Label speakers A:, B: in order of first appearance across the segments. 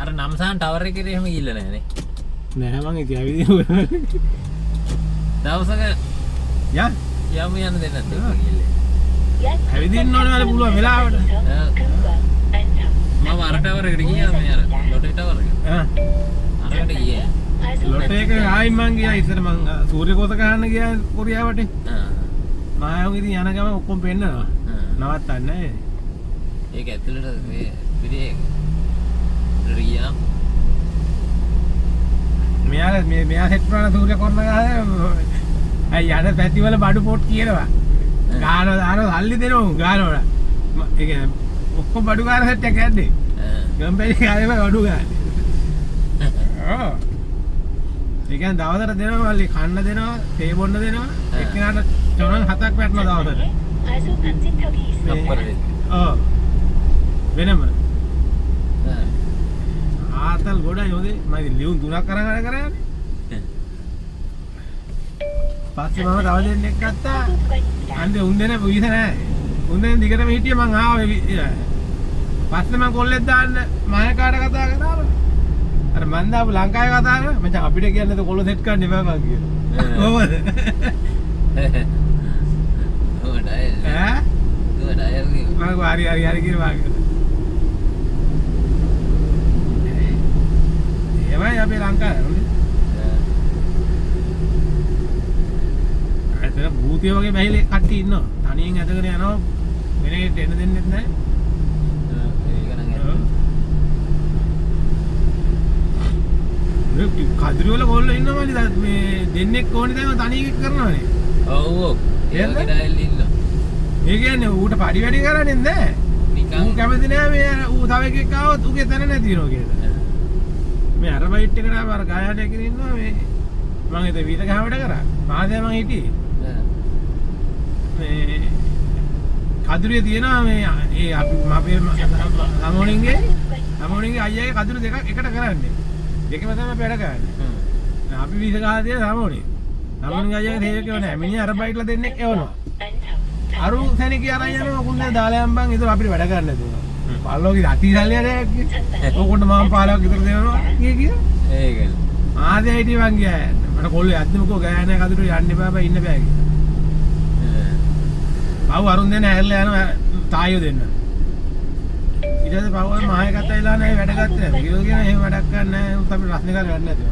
A: අර නම්සාන් ටවර් එකේ එහෙම ගිහිල්ලා නැහැ නේ.
B: නෑ මං ඉතින් ඇවිදින්න
A: දවසක
B: යා
A: යමු යන්න දෙන්න ගිහිල්ලා.
B: ඇවිදින්න ඕනේ වල පුළුවන් වෙලාවට.
A: මම අර ටවර් එකට ගියා මේ අර ලොටේ ටවර් එක. අරකට ගියා.
B: ලොටේ එක ආයි මං ගියා ඉතින් මං සූර්යකෝස ගහන්න ගියා කොරියාවට. මායම් ඉතින් යන ගම ඔක්කොම පෙන්නනවා. නවත්තන්නේ නැහැ.
A: ඒක ඇතුළට මේ පිටේ රියා
B: මෙයා සෙට් කරන සූර්යකෝස ගහලා අය යන පැති වල බඩු පොට් කියනවා. ගානවා දානවා සල්ලි දෙනවා ගානවා. ඒ කියන්නේ ඔක්කොම බඩු ගාන සෙට් එකක් ඇද්දේ. ගම්පැලි කාලේම බඩු ගාන. ඔව්. ඒ කියන්නේ දවසට දෙනවා මල්ලි කන්න දෙනවා, තේ බොන්න දෙනවා. එක්කෙනාට ටොනන් 7ක් වැටෙනවා දවසට. ඔව්. වෙනම. ආතල් ගොඩයි හොදේ. මම ලියුම් 3ක් අරන් වැඩ කරන්නේ. පස්සේ මම තව දෙන්නෙක් ගත්තා. අන්දේ උන් දෙන පුයිස නෑ. උන් දෙන දිගටම හිටියේ මං ආවේ. පස්සේ මං කොල්ලෙක් දාන්න මායකාට කතා කරා. අර මං දාපු ලංකාවේ කතා කරා. මචං අපිට කියන්නේ කොල්ල සෙට් කරන්න එපා මං කියලා. කොහොමද?
A: හොඩයි.
B: ඈ?
A: හොඩයි.
B: මං හරි කියලා මං. එමය අපේ ලංකාවේ. ඇතර භූතිය වගේ බැහිලේ කට්ටිය ඉන්නවා. තනියෙන් ඇදගෙන යනවා. වෙන එකට එන්න දෙන්නෙත් නැහැ.
A: ඒක නම් ඇත්ත.
B: කදිරි වල ගොල්ලෝ ඉන්නවා මල්ලි මේ දෙන්නෙක් ඕනේ තමයි තනියෙන් කරනවානේ.
A: ඔව් ඔව්. ඒක ඩයල් ඉන්නවා.
B: ඒ කියන්නේ ඌට පඩි වැඩි කරන්නේ නැහැ. ඌ කැමති නෑ මේ ඌ තව එකෙක් ආවොත් ඌගේ තැන නැතිනවා කියලා. මේ අර බයිට් එකට අර ගායනයක ඉන්නවා මේ මම හිත වීර ගහවට කරා. මාදේ මං හිටියේ. මේ කදුරිය තියෙනවා මේ ඒ අපි අපේ ළමෝණින්ගේ අයියාගේ කදුරු දෙකක් එකට කරන්නේ. දෙකම තමයි වැඩ කරන්නේ. අපි වීස ගහලා තියෙන ළමෝණි. ළමෝණින්ගේ අයියාගේ තේරෙකව නැහැ. මිනිහ අර බයිට්ලා දෙන්නෙක් එවනවා. අරු සෙනකී අරන් යනවා කුන්නේ දාලා යම්බන් ඉතින් අපිට වැඩ කරන්න දුන්නා. පල්ලෝගේ අති සල්ලියට ඕකට මම 15ක් විතර දෙනවා කිය.
A: ඒකනේ.
B: ආදේ හිටිය මං ගියා. මට කොල්ලේ අද්දමකෝ ගෑනෑ කදුරු යන්න එපා බෑ ඉන්න බෑ කියලා. පව් අරුන් දෙන්න ඇරලා යනවා තායෝ දෙන්න. ඊට පස්සේ පව් වල මාය කතයිලා නැහැ වැඩ ගත්තේ නැහැ. කිලෝ කියන එහෙම වැඩක් ගන්න නැහැ. උත් අපි රස්නේ කරලා වැඩ නැතිව.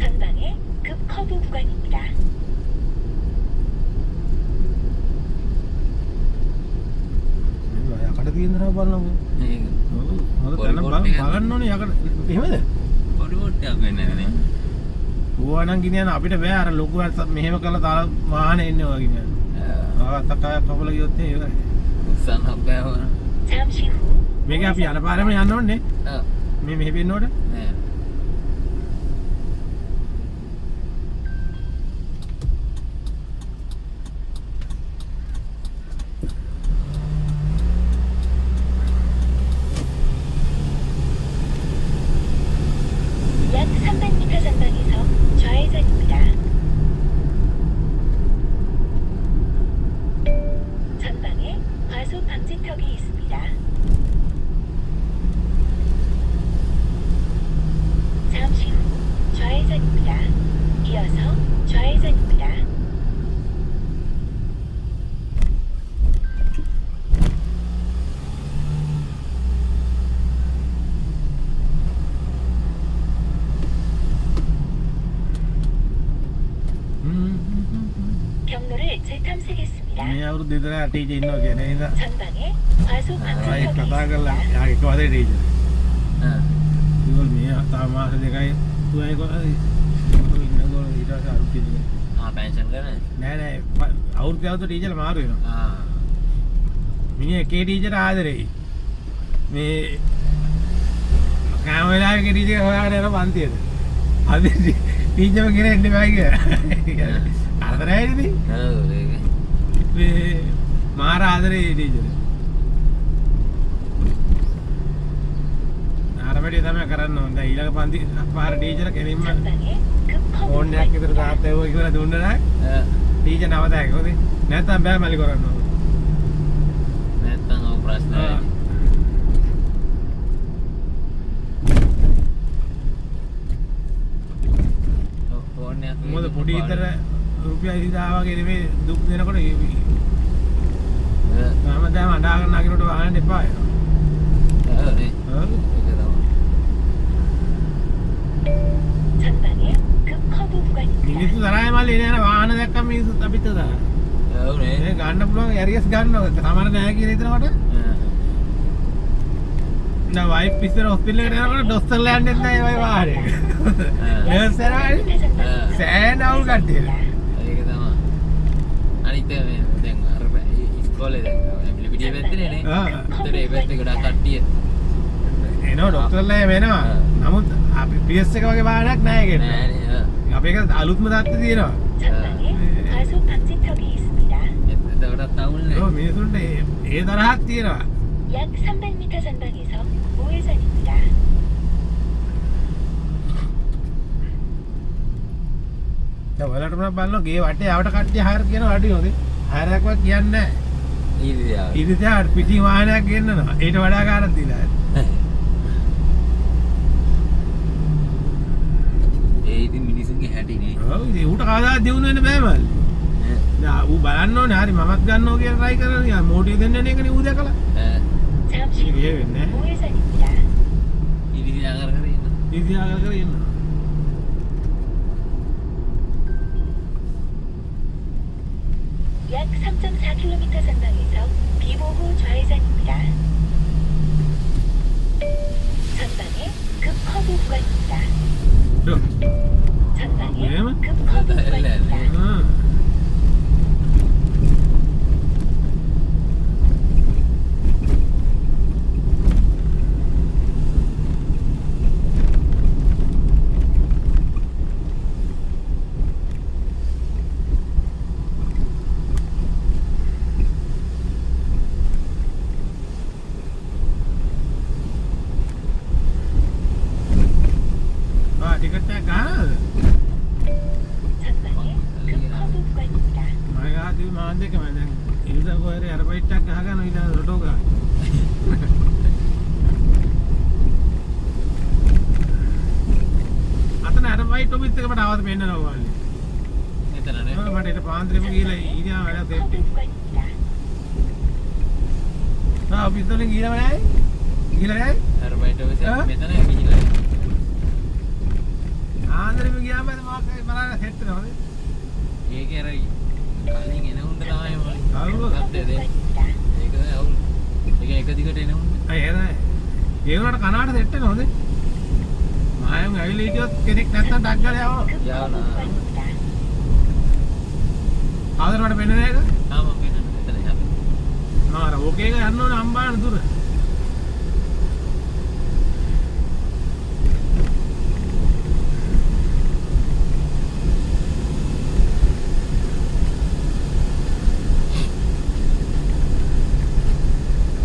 C: 전방에 급 커브 구간입니다.
B: යකට තියෙන දරව බලන්නකෝ.
A: ඒක.
B: ඔව්. හොඳ තැන බලන්න ඕනේ යකට. එහෙමද?
A: පොඩි පොට්ටයක් වෙන්නේ නැහැ.
B: ඌවා නම් ගිනියන අපිට බෑ අර ලොකු මෙහෙම කරලා තාල වාහනේ එන්නේ ඔය ගිනියන. තකය කපල ගියොත් නේ ඉවරයි.
A: උස්සන්න බෑ.
C: 잠시 후
B: මේක අපි යන පාරේම යන්න ඕනේ.
A: ඔව්.
B: මේ මෙහෙ වෙන්න ඕනේ.
A: නෑ.
C: 약 300m 전방에서 좌회전입니다. 전방에 과속 방지턱이 있습니다. 잠시 후 좌회전입니다. 이어서 좌회전입니다. 경로를 재탐색했습니다.
B: මේ අවුරුදු දෙතර ටීචර් ඉන්නවා කියන්නේ නේද?
C: 전방에 과속
B: ආයි
C: 방지턱이
B: කතා කරලා
C: 있습니다.
B: යාගේ කවදේ ටීචර්.
A: ආ.
B: ඉතින් මේ තාම මාස දෙකයි තුනයි කොහොමද ඉන්නකොට ඊට පස්සේ අරුත් දෙන්නේ.
A: පෙන්ෂන් ගන්න.
B: නෑ අවුරුද්දට ටීචර් මාරු වෙනවා.
A: ආ.
B: මිනිහ එකේ ටීචර් ආදරෙයි. මේ කාම වෙලාවේ ටීචර් හොයාගෙන යන පන්තියට. අද ටීචර් කෙනෙක් එන්න බෑ කියලා. ආදරයිනේ.
A: ඔව් ඒක.
B: මේ මාර ආදරේ ටීචර්. ආරමඩිය තමයි කරන්න ඕන. දැන් ඊළඟ පන්ති පාර ටීචර් කෙනින්ම
C: 전방에 급 커브
B: ඕන්නයක් විතර තාත්තා ඒව කියලා දුන්නා නම් ඊට නවතයි කොහොමද නැත්තම් බෑ මල්ලි කරන්න ඕන
A: නැත්තම් ඔය ප්‍රශ්න ෆෝන් එකක්
B: මොකද පොඩි විතර රුපියල් 20000 වගේ නෙමෙයි දුක් දෙනකොට හැමදාම අඬාගෙන නගිනකොට වහන්න එපා
A: නේ
B: ඔව්
C: 전방에 급 커브 구간입니다.
B: මිනිස්සු තරහයි මල්ලි එන වාහන දැක්කම මිනිස්සු අපිට තරහ
A: ඔව් නේ
B: මේ ගන්න පුළුවන් ඇරියස් ගන්නවා සමහර නැහැ කියලා හිතනකොට නෑ වයිෆ් ඉස්සර හොස්පිටල් එකට යනකොට ඩොක්ටර්ලා යන්නෙත් නෑ ඒ වගේ වාහනේ නර්ස් එරානේ සෑහෙන අවුල් කට්ටිය
A: ඒක තමයි අනිත් මේ දැන් අර ඉස්කෝලේ දැන් පිළිපිටිය පැත්තේ නේ ඒතර ඒ පැත්තේ ගොඩක් කට්ටිය
B: එනවා ඩොක්ටර්ලා වෙනවා නමුත් අපි PS එක වගේ වාහනයක් නෑ ඒකට
A: නෑ නේ
B: අපේ එක අලුත්ම තාත්තේ තියෙනවා
C: 전방에 과속 방지턱이 있습니다.
A: එතකොටත් අවුල්නේ
B: ඔව් මිනිස්සුන්ට ඒ තරහක් තියෙනවා
C: 약 300m 전방에서 우회전입니다.
B: දැන් ඔයාලට මම බලනවා ගේ වටේ ආවට කට්ටිය හාර කියනවා අඩියෝද හාරයක්වත් කියන්නේ නෑ
A: ඊදියා
B: ඉතින් පිටි වාහනයක් ගෙන්නනවා ඊට වඩා කාරක් දීලා
A: ඒ ඉතින් මිනිසුන්ගේ හැටිනේ
B: ඔව් ඉතින් ඌට කවදාවත් දිනු වෙන්න බෑ මල්ලි දැන් ඌ බලන්න ඕනේ හරි මමත් ගන්නවා කියලා try කරනවා මොඩිය දෙන්න එකනේ ඌ දැකලා
C: 잠시 후
B: 이게 왜네?
C: 우회전입니다.
A: ඉදිරියා කර කර ඉන්න
B: ඉතින් කර ඉන්නවා
C: 약 3.4km 전방에서 비보호 좌회전입니다. 전방에 급 커브 구간입니다. 전방에
B: 왜요?
C: 급 커브 구간입니다.
B: ටිකට් එක ගන්නද
C: 전방에 급 커브 구간입니다.
B: මම ගාදී මාන් දෙකම දැන් ඉල්ද කොහෙරි අර බයිට් එකක් ගහගෙන ඊට රොටෝ ගා අතන අර බයිට් ඔබිත් එක මට ආවද පෙන්නනවා වල්ලි
A: එතන නේ
B: මට ඊට පාන්දරෙම ගිහලා ඊනියා වැඩ
C: 급
B: සෙට්
C: 커브 구간입니다.
B: ආ ඔබිත් වලින් ගිහලා නෑ ගිහලා නෑ
A: අර බයිට ඔය
B: ආ?
A: මෙතන ගිහිල්ලා
B: ආන්දරෙම ගියාම මොකක් බලන්න සෙට් වෙනවද
A: ඒකේ අර කලින් එන උන්ට තමයි මම
B: ආවෝ.
A: ගත්තේ දෙන්නේ.
C: 구간입니다.
A: ඒක තමයි අවුල්. ඒක එක දිගට එන උන්ට.
B: අය එනයි ඒ වුණාට කනාට සෙට් වෙනවද මායම් ඇවිල්ලා හිටියොත් කෙනෙක් නැත්තම් ඩක් ගාලා යවනවා
C: 급
A: 야,
C: 커브
A: 나.
C: 구간입니다.
B: ආදර මට පෙන්නන එක
A: ආ මම පෙන්නන්න එතන යන්න.
B: මාර ඕකේ එක යන්න ඕනේ අම්බාන දුර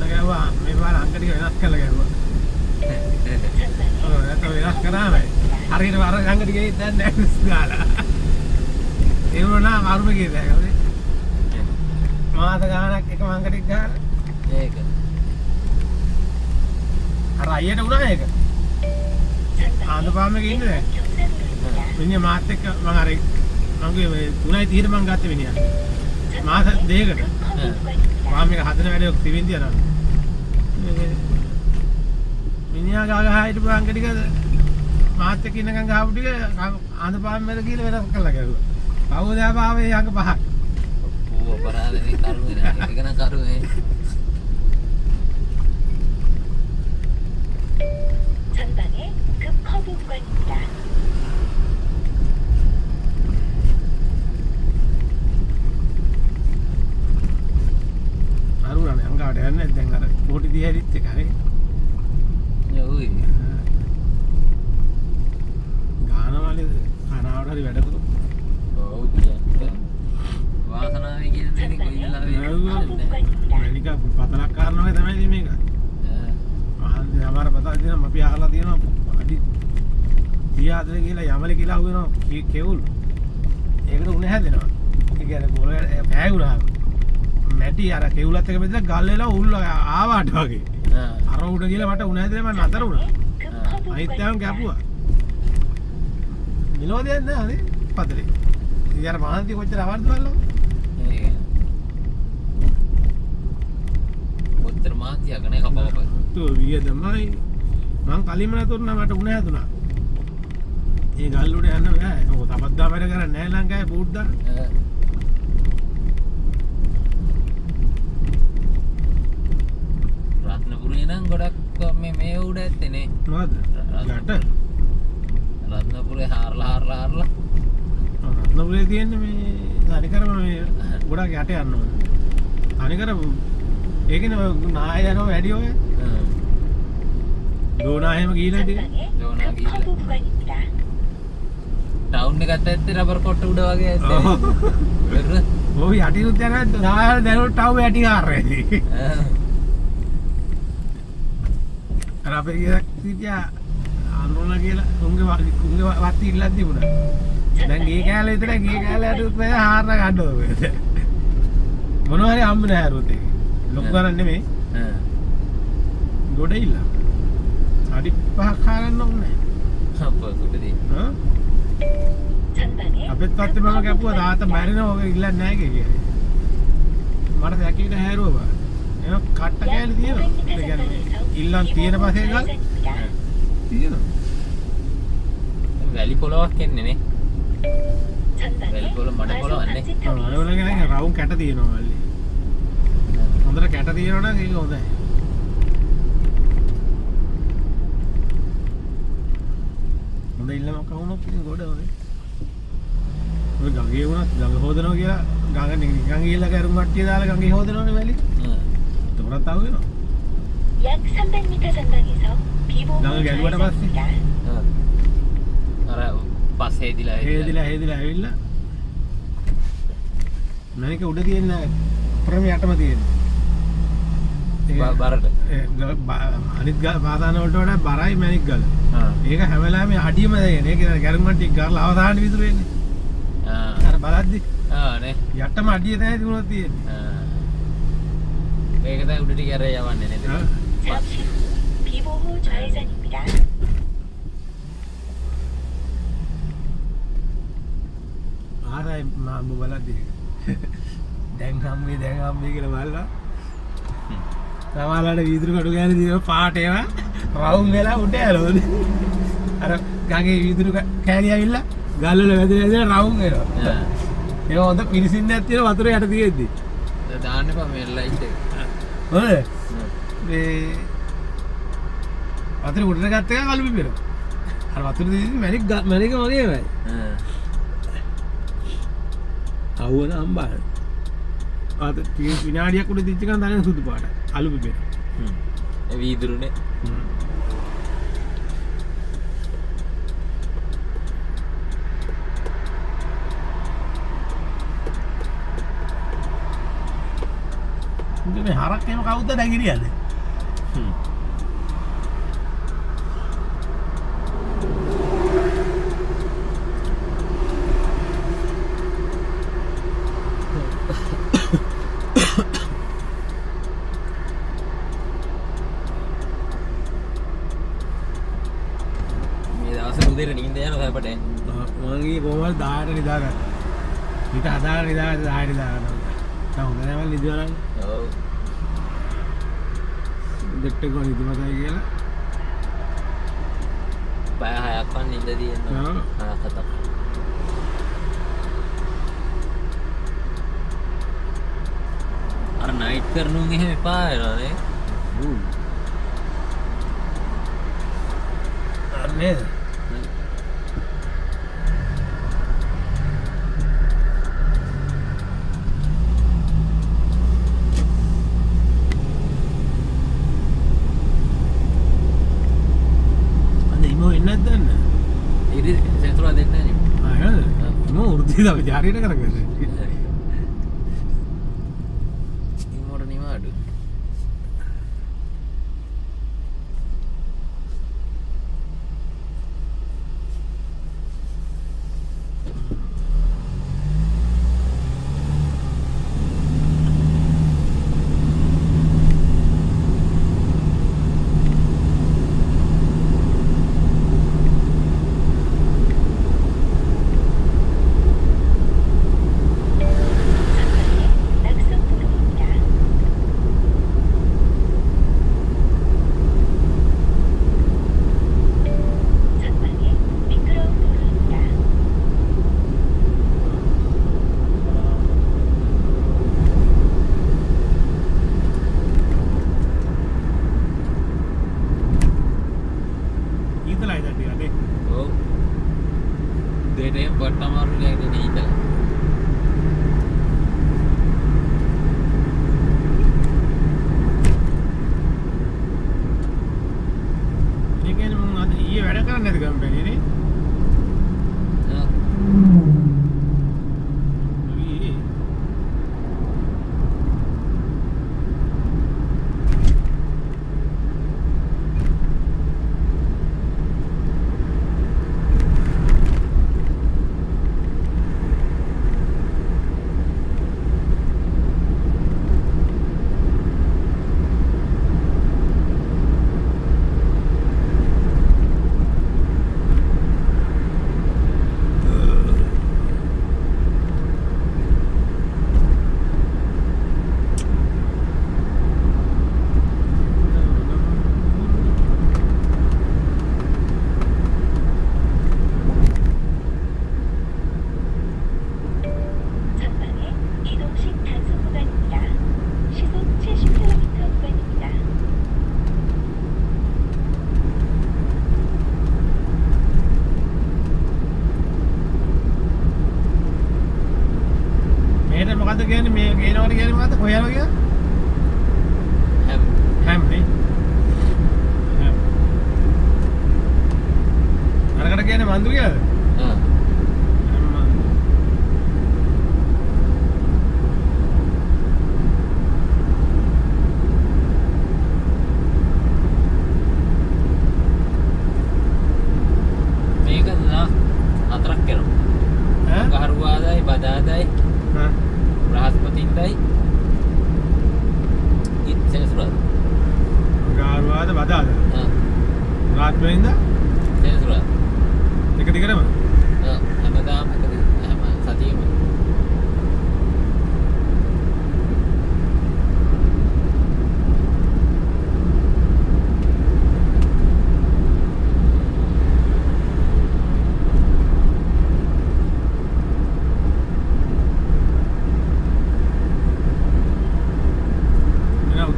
B: නගාවා මේ බාර අංක ටික වෙනස් කරලා ගියා ඔව් නැත්නම් වෙනස් කරාම හරියට අර අංක ටික දැන් නැක්ස් ගාලා ඒ වුණා කර්ම කීයද මාස ගානක් එක අංක ටික ගාලා
A: ඒක.
B: අර අයියට උනා ඒක ආන්දපාම එකේ ඉන්නේ දැන්
C: 경사도로입니다.
B: මිනිහා මාත් එක්ක මම අර මගේ මේ 3:30ට මම ගත්තේ මිනිහා මාස දෙකකට
C: 급 커브 구간입니다.
B: මම මේක හදන වැඩේ ඔක් තිබින් තියනවා මිනිහා ගාගහ හිටපු අංක ටික මාත් එක්ක ඉන්නකම් ගහපු ටික ආන්දපාම වල කියලා වෙනස් කරලා ගියා කවුද ආවේ අංක පහක්
A: ඌ අපරාධනේ කරුවේ නෑ. ඒක නම් කරුවේ.
C: 전방에 급 커브 구간입니다.
B: අරුණනේ අංගාවට යන්නේ දැන් අර කෝටි 30 හරිත් එක හරි
A: යෝයි.
B: ගානවලේ කනාවට හරි වැඩ කරමු
A: ඔව් කියන්නේ. වාසනාවේ කියන්නේ ඉතින් කොයි වෙලාවෙ
C: 급 커브 구간입니다.
B: මැනික පතලක් කාරණාවේ තමයි ඉතින් මේක මහන්සි සමහර පතල් දිනවා අපි අහලා තියෙනවා අඩි 30 40 කියලා යමල කියලා අහු වෙනවා කෙවුල් ඒකට උණ හැදෙනවා ඒ කියන්නේ ගොල ගැවුණා. මැටි අර කෙවුලත් එක බෙදලා ගල් වෙලා උල්ල ආවාට වගේ. අර උඩ ගිහලා මට උණ හැදලා මම නතර වුණා. අනිත් යාම කැපුවා. විනෝදයක් නෑ අනේ පතරේ. ඉතින් අර මහන්සිය කොච්චර අවර්ධ බලන්න.
A: කොච්චර මාතියක් නේ කපකප.
B: තෝ වියදමයි. මං කලින්ම නතරුණා මට උණ හැදුනා. ඒ ගල් උඩ යන්න බෑ. ඔක තපද්දා වැඩ කරන්නේ නෑ ලංකාවේ බූට් දාන්න.
A: රත්නපුරේ නම් ගොඩක් මේ උඩ ඇත්තේ නේ.
B: මොකද? යට.
A: රත්නපුරේ හාරලා
B: රත්නපුරේ තියෙන්නේ මේ අනිකරම මේ ගොඩක් යට යන්න ඕනේ. අනිකර ඒකනේ නාය යනවා වැඩි ඔය. ලෝනාහෙම ගිහිල්ලා ඉතින්.
A: ලෝනා
C: 급
A: ගිහිල්ලා.
C: 커브 구간입니다.
A: ටවුන් එකත් ඇත්තේ රබර් කොට්ට උඩ වගේ ඇත්තේ.
B: ඔය යටිනුත් යනවා නාය දැනුත් ටව් යටි කාරේ. අර අපේ කියා අනුරණ කියලා උන්ගේ වත්ති ඉල්ලක් තිබුණා. දැන් ගේ කෑල්ල විතරයි ගේ කෑල්ලට උත්පේ හාරන ගන්න ඕනේ. මොනවා හරි හම්බ නැහැ හරුත් ඒක. ලොකු ගණන් නෙමෙයි. ගොඩ ඉල්ල. අඩි 5ක් හාරන්න ඕනේ.
A: අප්පුටදී.
C: 전방에
B: අපෙත් පැත්තේ මම කැපුවා තාත මැරෙනවා ඔක ඉල්ලන්නේ නැහැ කියලා. මට දැකීට හැරුවා. එහෙනම් කට්ට කෑලි තියෙනවා. ඒ කියන්නේ ඉල්ලන් තියෙන පස්සේ ගල් තියෙනවා.
A: වැලි පොලවක් එන්නේ නේ.
C: 전방에
A: වැලි පොල මඩ පොලවක් නේ.
B: මඩවල කියන්නේ රවුම් කැට තියෙනවා මල්ලි. හොඳට කැට තියෙනවා නම් ඒක හොඳයි. හොඳ ඉල්ලමක් කවුනොත් ඉතින් ගොඩ හොඳයි. ඔය ගඟේ වුණත් ගඟ හොදනවා කියලා ගඟ නිකන් ගිහලා කරුම් කට්ටිය දාලා ගඟේ හොදනවනේ වැලි. එතකොටත් තව වෙනවා.
C: 약 300m 전방에서 비보호
B: 나는 여기 얼마나 봤지?
C: 좌회전입니다.
A: අර පස් හේදිලා
B: හේදිලා ඇවිල්ලා මැනික උඩ තියෙන ප්‍රම යටම තියෙන.
A: බරට.
B: අනිත් පාදාන වලට වඩා බරයි මැනික් ගල. ඒක හැම වෙලාවෙම අඩියම දෙන්නේ. ඒක ගැරුම් ටික කරලා අවසාන විතර වෙන්නේ. අර බලද්දි
A: නේ.
B: යටම අඩිය තමයි තිබුණා තියෙන්නේ.
A: ඒක තමයි උඩට ගියරේ යවන්නේ නේද?
C: 잠시 후 비보호 좌회전입니다.
B: ආරයි මම බලද්දි දැන් හම්බේ කියලා බලලා සමහරවල්ලාට වීදුරු කඩු ගෑනි දින පාට ඒවා රවුම් වෙලා උඩ යනෝනේ. අර ගඟේ වීදුරු කෑලි ඇවිල්ලා ගල් වල වැදලා රවුම් වෙනවා. ඒක හොඳ පිරිසින්නක් තියෙන වතුර යට තියෙද්දි.
A: දාන්න එපා මේ ලයිට් එක.
B: හොඳ. මේ වතුර උඩට ගත්ත එක කළු පිපිර. අර වතුර දෙන්නේ මැනික වගේමයි. අවුවන අම්බා. අද විනාඩියක් උඩ දිච්ච ගමන් දැනෙන සුදු පාට. අලු පිපිර.
A: ඒ වීදුරුනේ.
B: මේ හරක් එහෙම කවුද නැගිරියන්නේ?
A: මේ දවස් උදේට නිින්ද යනවා හැපට.
B: මම ගියේ කොහමද 10ට නිදාගන්න. ඊට අදාළ නිදාගන්න 10ට නිදාගන්න. දැන් හොඳ නැහැ මල් නිදවන්න.
A: ඔව්.
B: දෙට්ට ගොනි ඉදමතයි කියලා.
A: බය හයක් වන් නිින්ද තියෙනවා. හතක්. අර නයිට් කරනුන් එහෙම එපා වෙනවානේ.
B: නේද? අනේ ඉමෝ එන්නත් දන්න.
A: ඉරි සෙන්සර් දෙන්නේ නැහැ.
B: ආයද? ඉමෝ උර්ධි දව ජාරියට කරගන්නේ.
A: ඉමෝර නිවාඩු.
B: මොකද්ද කියන්නේ මේ ගේනවට කියන්නේ මොකද්ද කොහේනවා කියන්නේ
A: හැම්
B: හැම් නේ හැම් අරකට කියන්නේ මන්දු කියලාද
A: ආ ගහරුවාදයි බදාදයි බ්‍රහස්පතින්දයි ඉත් සෙනසුරාද
B: ගහරුවාද බදාද රාත්‍රියෙන්ද
A: සෙනසුරාද
B: එක දිගටම
A: හැමදාම හැම සතියෙම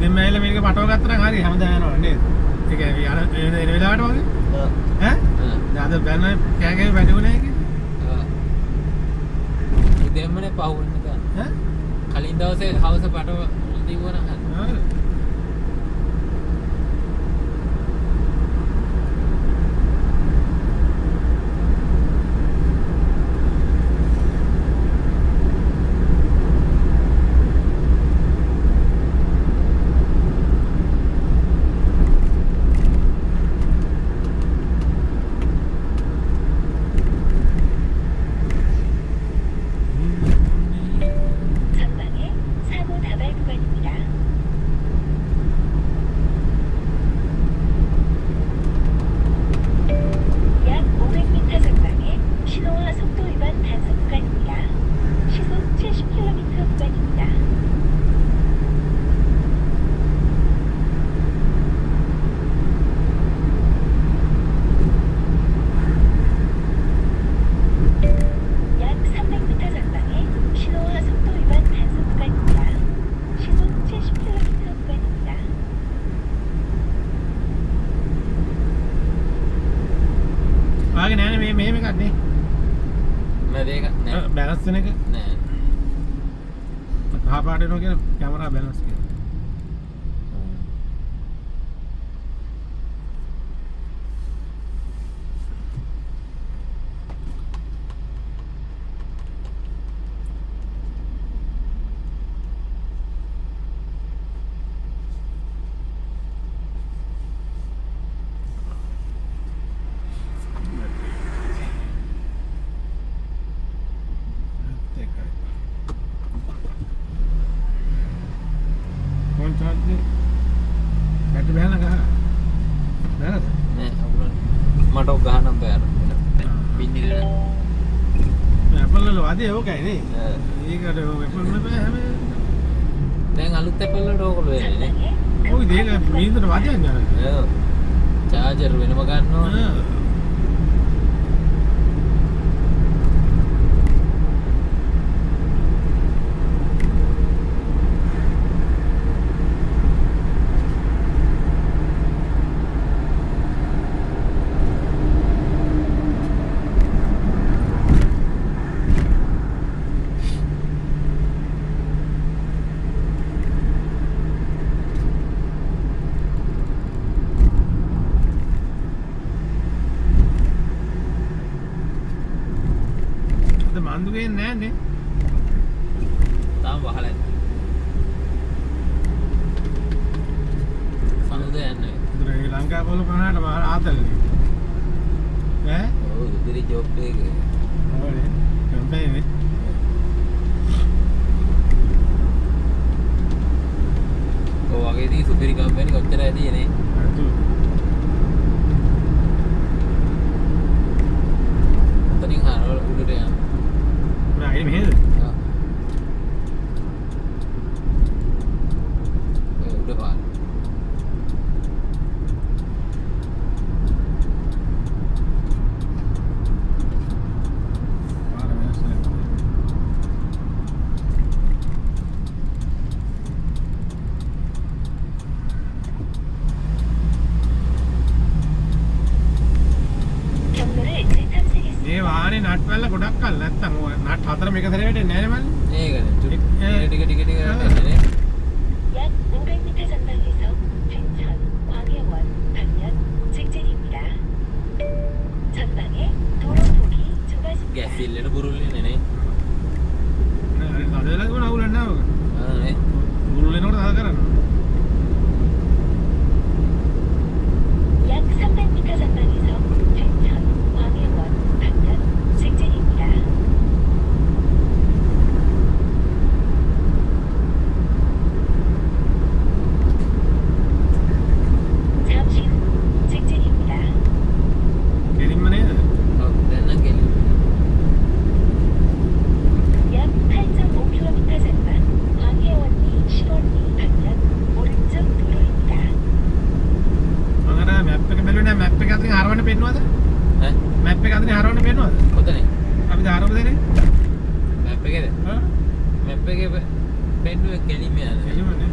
B: දෙමයිල මේක පටව ගත්තා නම් හරි හැමදාම යනවා නේද? ඒක යන වෙලාවට වගේ. ඈ? දැන් අද බැලන කෑගේ වැඩුණේ නැහැ කිව්වේ.
A: දෙම්මනේ පහුවෙන්න ගන්න.
B: ඈ?
A: කලින් දවසේ හවස පටව දීවුවා නම් හරි.
B: මෙහෙම එකක් නේ.
A: මම ඒක නෑ.
B: බැලන්ස් වෙන එක
A: නෑ.
B: කහ පාට වෙනවා කියන කැමරා බැලන්ස් කියන. बैटरी बहन लगा बहन
A: मटो गहना पैर बिन्नी गड़ा
B: एप्पल ले लो आदि हो क्या नहीं ये कर रहे हो एप्पल में पे हमें
A: දැන් අලුත් ඇපල් වලට ඕක වෙන්නේ නේ.
B: ඔය දෙක මීතර වාදියක් ගන්න.
A: ඔව්. චාර්ජර් වෙනම ගන්න ඕනේ.
B: මන්දු ගේන්නේ නැහැ නේ.
A: තාම වහලා නැහැ. සමුද යන්නේ.
B: ශ්‍රී ලංකා පොළ කනට මහා ආතල්නේ. ඈ?
A: ඔව් ඉතිරි ජොබ් එකේ.
B: ඕනේ. කම්පැනි.
A: ඔය වගේදී සුපිරි කම්පැනි කොච්චර ඇදී නේ. උතනින් හරවල උඩට යන්න.
B: Ini mehel.
A: Udah pak.
B: මේ වාහනේ නට් වල ගොඩක් කල් නැත්තම් ඔය නට් හතර මේක සැරේ වැටෙන්නේ නැහැ නේ මල්ලි.
A: ඒකනේ. පෙන්නුවේ කෙලිම යන.
B: එළිමනේ.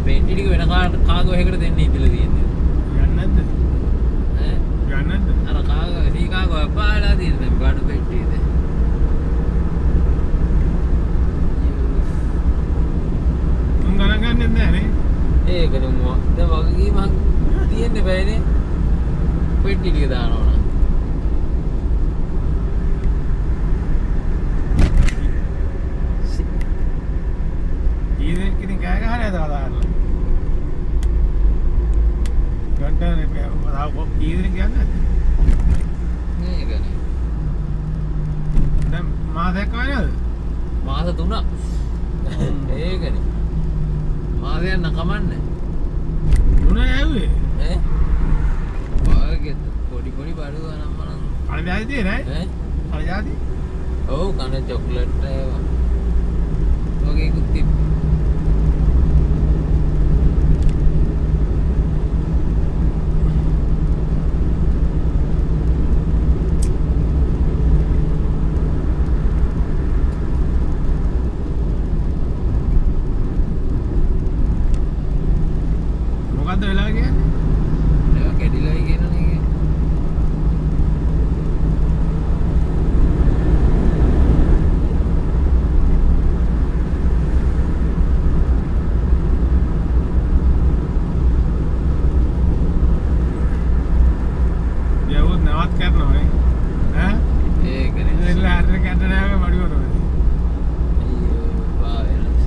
A: පෙන්ටි ටික වෙන කාගෝ එකකට දෙන්න ඉතිලා තියෙන්නේ.
B: යන්නේ නැද්ද?
A: ඈ
B: යන්නේ නැද්ද?
A: අර කාගෝ සීකාගෝ අපාලා තියෙන්නේ බඩු පෙට්ටියද.
B: උන් ගණන් ගන්නෙත් නැහැ නේ.
A: ඒකනේ මොකද වගකීමක් තියෙන්න බෑනේ. පෙට්ටි ටික දානවා නම්.
B: ඊදෙන් කිනි කෑ ගහලා යද කතා කරලා. ගන්ටනේ ඊදෙන් කියන්නේ නැද්ද?
A: මේකනේ.
B: දැන් මාසයක් වයින්ද?
A: මාස 3ක්. ඒකනේ. මාසයක් නකමන්නේ.
B: මොන ඇව්වේ?
A: ඈ වාගෙත් පොඩි බඩු ගන්න මනම්.
B: අර දැයි තියෙන්නේ
A: ඈ
B: අර යාදී.
A: ඔව් කන චොක්ලට් ඒවා. ඔගේ කුත්ති.
B: මොකද්ද වෙලා කියන්නේ?
A: ඒවා කැඩිලායි කියනනේ ඒක.
B: යවුත් නවත් කරනවා ඈ.
A: ඒකනේ.
B: ඉතින් ආරර කැඩනාවේ බඩු වරනවා.
A: අයියෝ බාවෙනස්.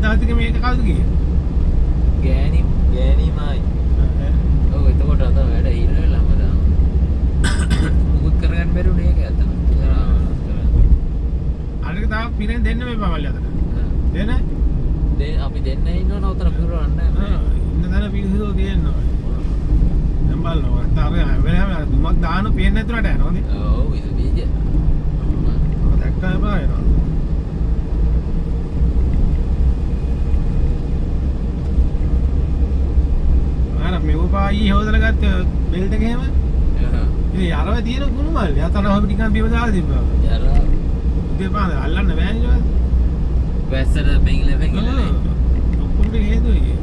B: තාත්තික මේක කවුද ගියේ?
A: ගෑනිමයි. ඔව් එතකොට අත වැඩ ඉරලම දාම. මුකුත් කරගන්න බැරුනේ ඒක ඇත්තම.
B: අරක තාම පිරෙන් දෙන්න මේපා මල්ලි අතට. දෙන්න?
A: අපි දෙන්න ඉන්නවනේ උතන පිරවන්න නැහැ.
B: ඉන්න තැන පිරිසිදු තියෙනවා. දැන් බලන්න අත්තාවේ වෙලාවෙ දුමක් දාන පේන්නේ නැතුනට යනවානේ.
A: ඔව් ඒක බීජ.
B: දැක්කම බලනවා. නැත්තේ බෙල්ට් එක එහෙම. ඉතින් අරව තියෙන කුණු මල්. යතන හොබ ටිකක් බිම දාලා තිබ්බා.
A: යාර
B: උදේ පාන්දර අල්ලන්න බෑනේ ඊට පස්සේ.
A: වැස්සට පෙඟිලා
B: ඔක්කොම ටික හේතුයි.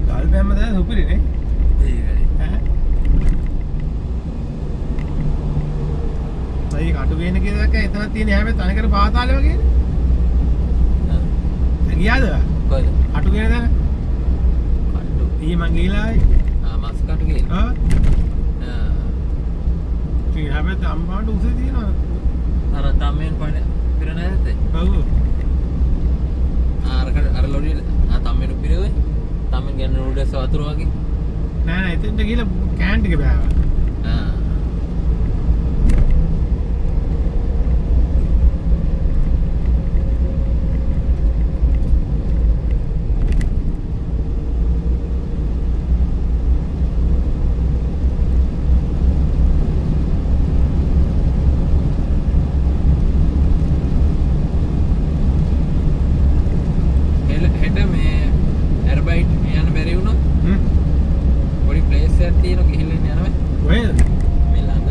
B: ගල් බැම්ම දැන් සුපිරිනේ.
A: ඒකයි.
B: ඈ. අයි කටු ගේන කේදක එතන තියෙන හැබැයි තනිකර පාතාලේ වගේනේ. ගියාද?
A: කොහෙද?
B: කටු ගේන දැන.
A: කට්ටු.
B: ඊයේ මං ගිහලා ආවේ.
A: මස් කටු ගේන.
B: ආ. ඉතින් හැබැයි අම්මාට උසේ තියෙනවා.
A: අර තම්මෙන් පණ පිර නැද්ද?
B: ඔව්.
A: අර ලොරිය තම්මෙන් පිරෙවේ. තම්මෙන් ගන්න නූඩල්ස් වතුර වගේ.
B: නෑ නෑ එතෙන්ට ගිහලා කෑන් ටික බෑවා.
A: හෙට මේ ඇර්බයිට් යන්න බැරි වුණොත් පොඩි ප්ලේස් එකක් තියෙනවා ගිහිල්ලා යනවා.
B: කොහෙද?
A: මේ ළඟ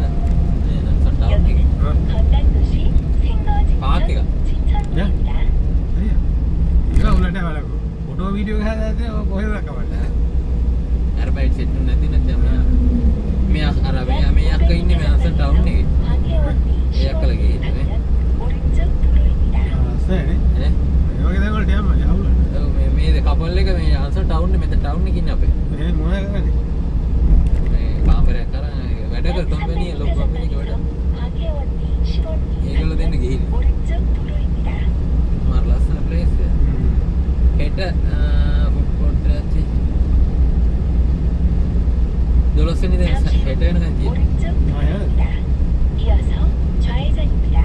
A: මේ නන්සන් ටවුන් එකේ.
C: 건강도시 생거지
A: පාත් එක.
C: 진천입니다.
B: අයියා. ඒක උලට බලකෝ. ෆොටෝ වීඩියෝ ගහලා ඔය කොහෙද කවන්නේ?
A: ඇර්බයිට් සෙට් උනේ නැති නැත්නම් මෙයා අර මේ අක්ක ඉන්නේ මේ නන්සන් ටවුන් එකේ.
C: 광해원리
A: ඒ අක්කලා ගිහින් ඉන්නේ.
C: 오른쪽 도로입니다.
B: ආසනේ.
A: ඈ
B: ඒ වගේ දේවල් ටිකක් මම යවුලා.
A: ඔව් මේ කපල් එක මේ නන්සන් ටවුන් එක මෙතන ටවුන් එකේ ඉන්නේ අපේ.
B: මේ මොනවද කරන්නේ?
A: මේ කාමරයක් කරන් වැඩ කර කම්පැනි ලොකු කම්පැනි එක වැඩ.
C: 광해원리 시원리
A: ඒගොල්ලෝ දෙන්න ගිහින්.
C: 오른쪽 도로입니다.
A: මාර ලස්සන ප්ලේස් එක. හෙට ෆුඩ් ඇති 12 වෙනිදා හෙට වෙනකන් තියෙනවා.
C: 오른쪽 도로입니다. 이어서 좌회전입니다.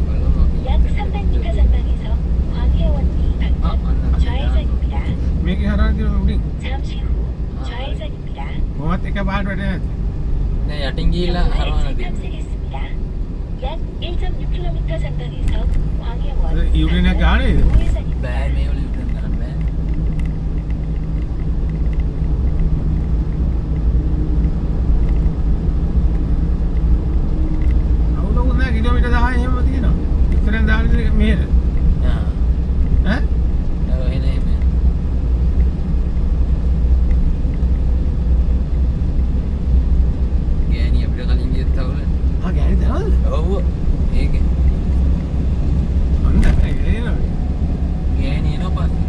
A: බලමු අපි.
C: 약 300m 전방에서 광해원리 방면 좌회전입니다.
B: මේකේ හරහා තියෙන උඩින්
C: 잠시 후 좌회전입니다.
B: මොකක්ද එක පාට වැඩ නැද්ද?
A: නෑ යටින් ගිහිල්ලා හරවන්න තියෙනවා.
C: 탐색했습니다. 약 1.6km 전방에서 광해원
B: 이후에는 안 해요.
C: 우회전입니다.
A: බෑ මේ වල යුටර්න් කරන්න බෑ.
B: අවුරුදු නැහැ කිලෝමීටර් 10 එහෙම තියෙනවා. ඉස්සරෙන් දාන්නේ මෙහෙර.
A: ආ.
B: ඈ?
A: ඔව් එනේ මේ. ගෑණි අපිට කලින් ගියත් තවල.
B: ආ ගෑනි දානවද?
A: ඔව්. ඒකේ.
B: මන් දැක්කේ නේද?
A: ගෑණි එනවා පස්සේ.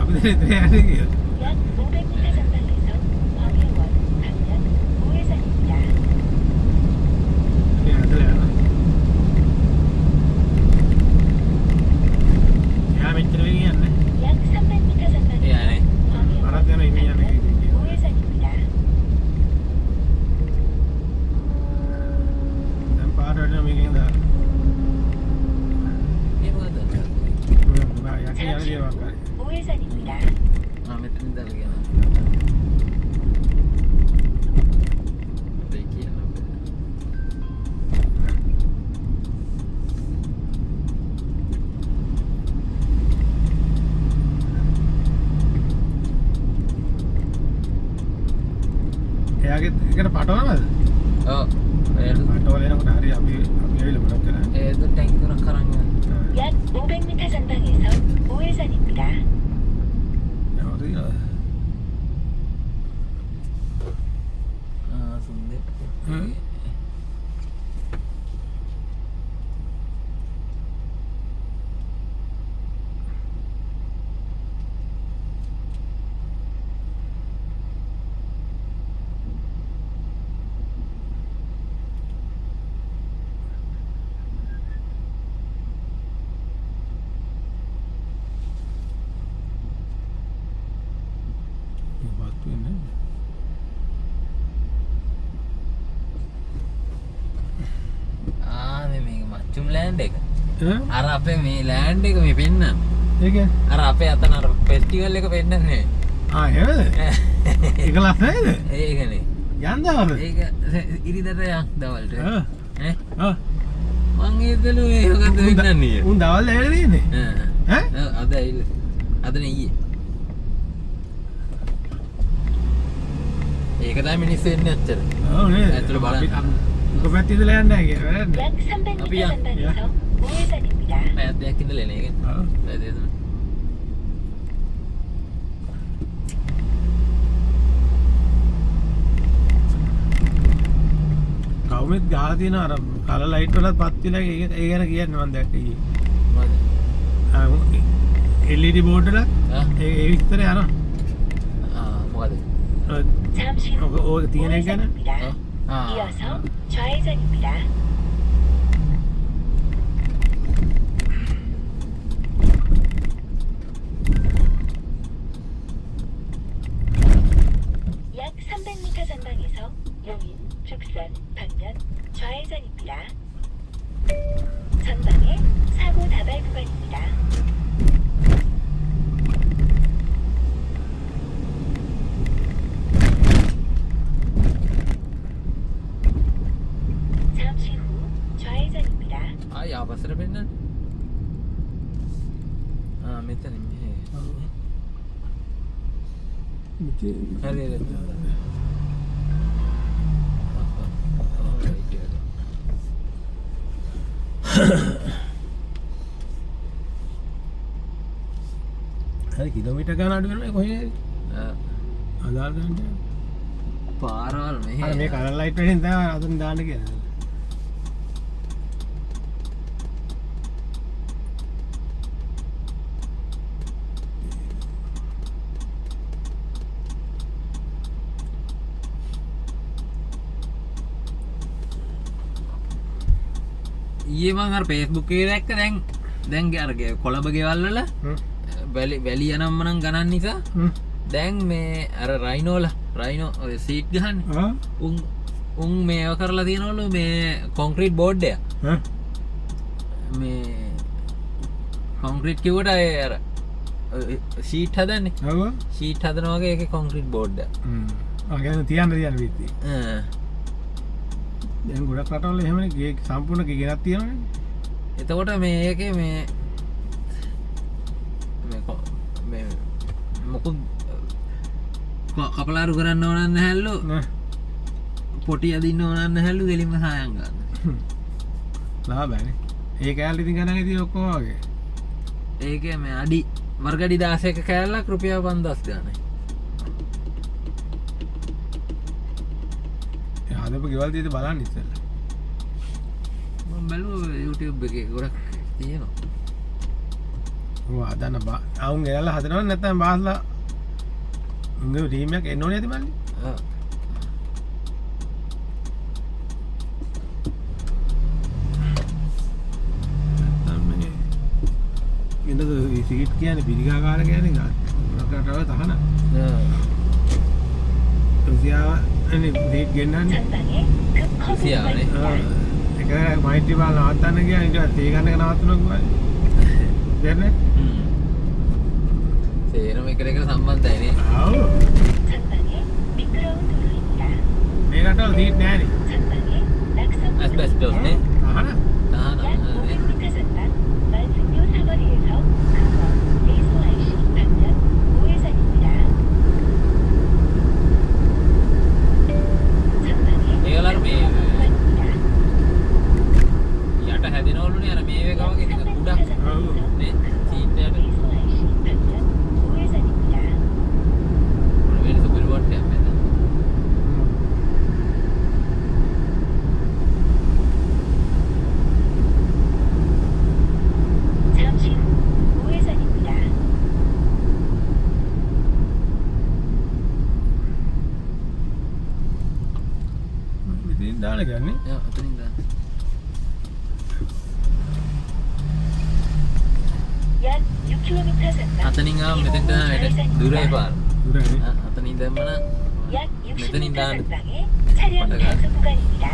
B: අපි දෙන්නේ යන්නේ කියලා.
C: 약 500m 전방에서 광해원 방면 우회전입니다.
B: ඒ ඇදලා යනවා. යා මෙච්චර වෙන්නේ යන්නේ.
C: 약 300m 전방에서
A: 야네.
B: 알았잖아,
C: 광해원
B: 이미 야네.
C: 방면 우회전입니다.
B: දැන් පාර වැඩ මේකෙන් දාන්න.
A: මේ මොකද?
B: ඔය යටි යන දේවල් කරේ.
C: 우회전입니다.
A: මෙතන ඉඳලා ගියා. දෙයි කියනවා.
B: එයාගේ එකට පටවනවද?
A: ඔව්. ඒ
B: පටවල එනකොට හරි අපි ඇවිල්ලා ගොඩක් කරා.
A: ඒ ටැංකි තුනක් කරන් යනවා.
C: 약 500m 전방에서 우회전입니다.
B: යවද?
A: සුන්දර.
B: හ්ම්.
A: ලෑන්ඩ් එක. අර අපේ මේ ලෑන්ඩ් එක මේ පෙන්නන්නේ.
B: ඒක
A: අර අපේ අතන අර ෆෙස්ටිවල් එක පෙන්නන්නේ.
B: එහෙමද? ඒක ලස්සනයිද?
A: ඒකනේ.
B: යන්දාවද?
A: ඒක ඉරිදට යක් දවල්ට. ඈ?
B: ආ.
A: මං හිතලු මේකද වෙන්නන්නේ.
B: උන් දවල් ඇවිල්ලා තියෙන්නේ. ඈ?
A: අද ඇවිල්ලා. අදනේ ඊයේ. ඒක තමයි මිනිස්සු එන්නේ අච්චර.
B: ඔව් නේද?
A: ඇතුළ බලන්න.
B: උක පැත්තේ ඉඳලා යන්නේ නැහැ කියලා.
C: 약 300m 전방에서 우회전입니다.
A: පැය දෙකක් ඉඳලා එන එක.
B: ඔව්.
A: පැය දෙකක්.
B: කවුමෙත් ගහලා තියෙන අර කලර් ලයිට් වලත් පත් වෙලා ඒ ගැන කියන්නේ මම දැක්කේ ඊයේ. LED බෝඩ් වල ඒ විස්තරය අර
A: මොකද?
C: 잠시 후
B: ඔය තියෙන එක ගැන
C: 우회전입니다. 이어서 좌회전입니다. 약 300m 전방에서 용인, 죽선, 방면, 좌회전입니다. 전방에 사고 다발 구간입니다. 잠시 후 좌회전입니다.
A: ආයි ආපස්සට පෙන්නන්න. මෙතන මේ. හරි හරි.
B: හරි කිලෝමීටර් ගාන අඩු වෙනවා කොහේ අදාල් ගන්නට
A: පාරවල් මෙහෙ.
B: අර මේ කලර් ලයිට් වලින් තමයි අතන දාන්න කියන්නේ.
A: ඊයේ මං අර Facebook එකේ දැක්ක දැන් අර කොළඹ ගෙවල් වල වැලි යනම්ම නම් ගණන් නිසා දැන් මේ අර රයිනෝ සීට් ගහන්නේ. උන් මේව කරලා තියෙනවලු මේ කොන්ක්‍රීට් බෝඩ් එක. මේ කොන්ක්‍රීට් කිව්වට අර ෂීට් හදන්නේ.
B: ඔව්.
A: ෂීට් හදනවා වගේ ඒකේ කොන්ක්‍රීට් බෝඩ් එක.
B: ආ කියන්නේ තියන්න විදිය. දැන් ගොඩක් රටවල එහෙමනේ ගේ සම්පූර්ණ ගෙයක් තියෙනවනේ.
A: එතකොට මේකේ මේ මොකුත් කපලාරු කරන්න ඕනන්න හැල්ලු පොටි අදින්න ඕනන්න හැල්ලු ගෙලින්ම සායන් ගන්න.
B: ලාභයිනේ. ඒ කෑල්ල ඉතින් ගණන් ඉතින් ඔක්කොම වගේ.
A: ඒක මේ අඩි වර්ග අඩි 16ක කෑල්ලක් රුපියල් 5000 ගානයි.
B: හදපු ගෙවල් දිහා බලන්න ඉස්සෙල්ලා.
A: මම බැලුවා YouTube එකේ ගොඩක් තියෙනවා.
B: ඔව් හදන්න ආවුන් ගෙනල්ලා හදනවද නැත්නම් බාස්ලා උන්ගේ ටීම් එකක් එන්න ඕනේ ඇති මල්ලි.
A: ආ.
B: තමයි. ඉන්නද සීට් කියන්නේ පිළිකාකාර කියන්නේ ගොඩක් රටවල තහන. රුසියාව අනේ සීට් ගෙන්නන්නේ.
C: 전방에 급
A: රුසියාවනේ.
C: 커브가
B: ඒක මයිටි බාල නවත්තන්න ගියා ඊට පස්සේ තේ ගන්න එක නවත්තනවා කිව්වා. දෙන්නේ?
A: සේරම එකට සම්බන්ධයි නේ.
B: ආව්.
C: 전방에 미끄러운 도로입니다.
B: මේ රටවල සීට් නෑනේ.
C: 전방에 낙석
A: ඇස්බෙස්ටෝස් නේ.
B: තහන.
C: 약 500m 전방 만승교 사거리에서 강원 내소IC 방면 우회전입니다. 전방에
A: ඒගොල්ලෝ මේ
C: 구간입니다.
A: යට හැදෙනවලුනේ අර මේ වගේ වගේ ටික කුඩක් නේ සීට් එකට
C: 내소IC 방면 우회전입니다.
A: වෙන සුපර් බෝට් එකක් මෙතන.
C: 잠시 후 우회전입니다.
B: මෙතෙන් දාන්න කියන්නේ.
A: අතනින් දාන්න.
C: 약 6km 전방
A: අතනින් ආව මෙතෙන්ට වැඩ දුරයි පාර.
B: දුරනේ.
A: අතනින් දැම්මම
C: 약 60m
A: මෙතනින් දාන්න.
C: 전방에 차량
A: 맞아요.
C: 단속 구간입니다.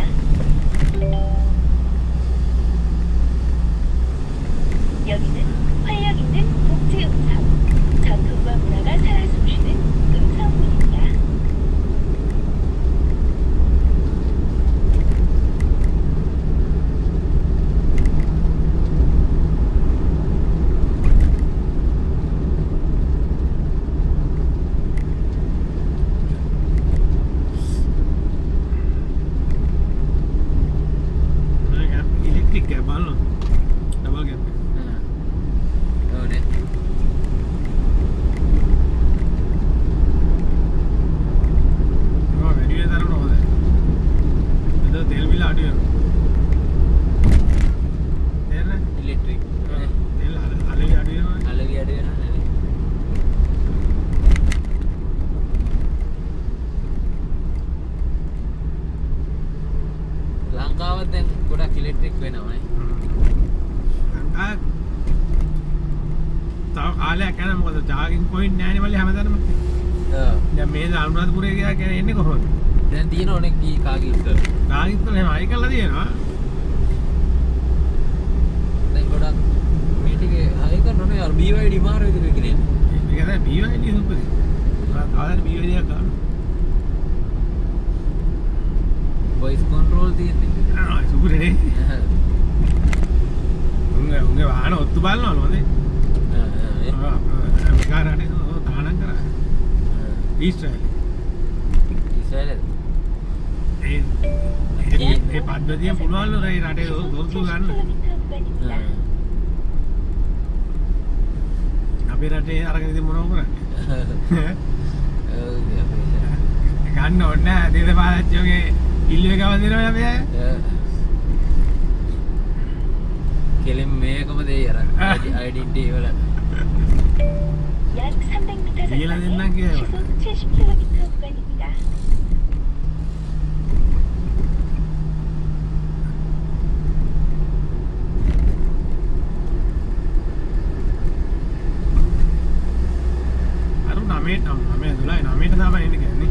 B: චාගින් පොයින්ට් නෑනේ මල්ලි හැමදාම. දැන් මේ අනුරාධපුරේ ගියා කියන්නේ එන්නේ කොහොමද?
A: දැන් තියෙන ඕනේ කී කාගිස්තර
B: කාගිස්තර එහෙම අයි කරලා තියෙනවා.
A: දැන් ගොඩක් මේ ටිකේ හයි කරනෝනේ අර BYD මාර විදිහට කියන්නේ.
B: මේක තමයි BYD සුපර්. ආයෙත් BYD එකක් ගන්න.
A: වොයිස් කන්ට්‍රෝල් තියෙන්නේ.
B: සුපරනේ. උන්ගේ වාහන ඔත්තු බලනවලු හොඳේ. අමරිකාරට තානම් කරා. ඊශ්‍රායලේ.
A: ඉස්සෙල්ලා
B: ඒ පද්ධතිය පුළුවන්ලු රේ රටේ දොරටු ගන්න.
C: 구간입니다.
B: අපේ රටේ අරගෙන ඉතින් මොනව කරන්නේ? ගන්න ඕනේ නෑ දේශපාලනඥයෝගේ ඉල්ලුවේ ගමන් දෙනවා අපි අය.
A: කෙලින් මේකම දෙයි අර ඩෙන්ටිටි වල
C: 약 300m
B: 이해는 됐나,
C: 전방에
B: 그게?
C: 시속 70km 구간입니다.
B: අර 9 තමයි එන්නේ කියන්නේ.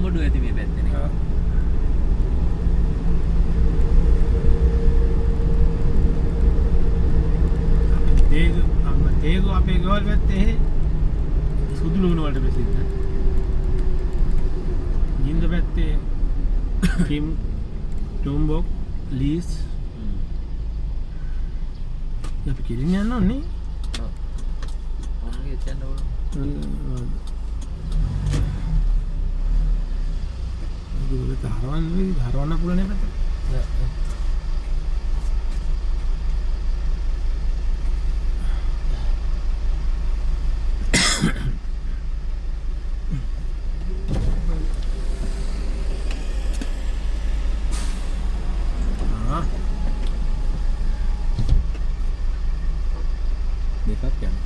A: කොමඩු ඇති මේ පැත්තනේ.
B: තේගු අපේ ගෙවල් පැත්තේ සුදු ලුණු වලට ප්‍රසිද්ධ. ජින්ද පැත්තේ කිම් ටොම්බොක් ලීස් අපි කිරින් යන්න ඕනේ.
A: ඔන්නගේ එතන ඕන.
B: ඒක හරවන්න පුළුවන් නේ පැත්ත. දෙකක් යනවා.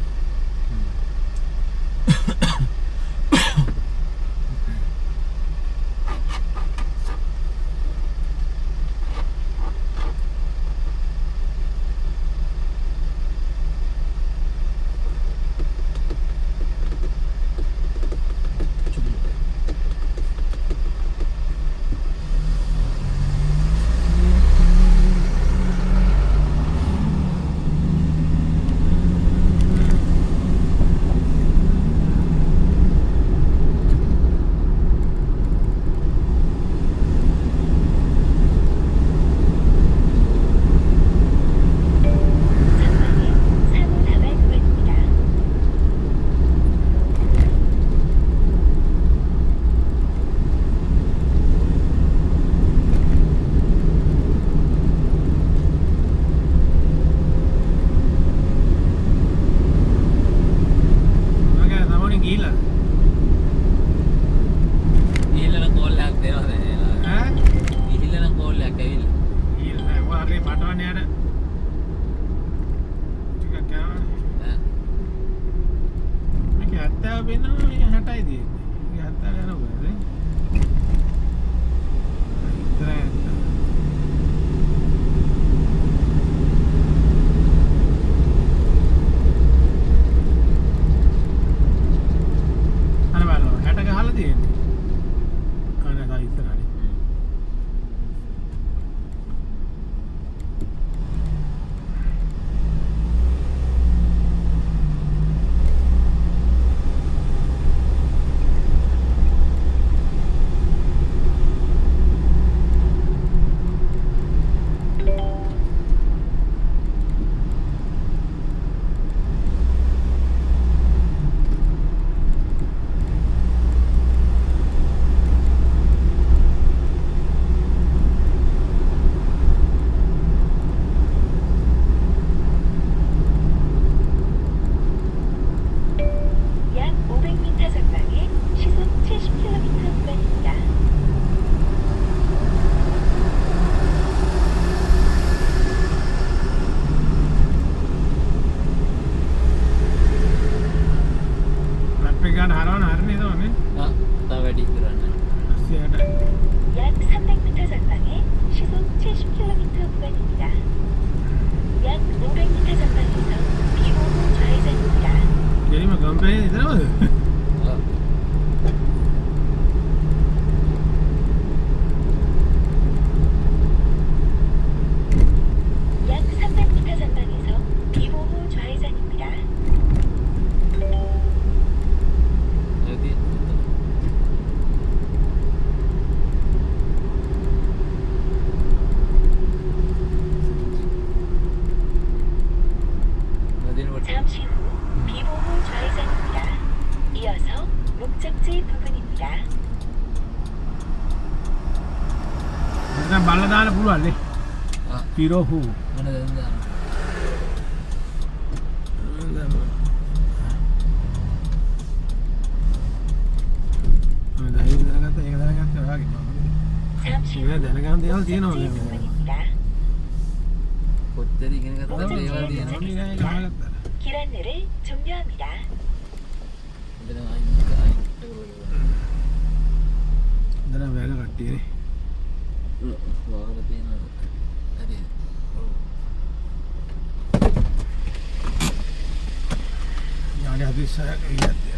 B: ආරවන හරිනේ තමයි.
A: තව වැඩි කරන්න
B: 80ට.
C: 약 300m 전방에 시속 70km 구간입니다. 약 500m 전방에서 비보호 좌회전입니다.
B: ගෙලිම ගම්පැලේ ඉතනවද?
C: 약 300m 전방에서 비보호 좌회전입니다.
A: ඇති නදිනකොට
C: 잠시 후 비보호 좌회전입니다. 이어서 목적지 부근입니다.
B: දැන් බලලා දාන්න පුළුවන් නේ. පිරෝහු.
A: මොන දැන් දාන්න
B: දැන් දැනගත්තා ඒක දැනගත්තා ඔයාගේ.
C: 잠시 후
B: ඒක දැනගන්න දේවල්
C: 목적지
B: තියෙනවා.
C: 부근입니다.
A: කොච්චර ඉගෙන ගත්තද ඒවා තියෙනවා
B: ඒක ගහගත්තා.
C: 길 안내를 종료합니다.
A: මෙතන අයින්
B: දැන් වැල කට්ටියනේ.
A: වාහන තියෙනවා හරි
B: යානේ අදිස්සයක් ඉන්නේ.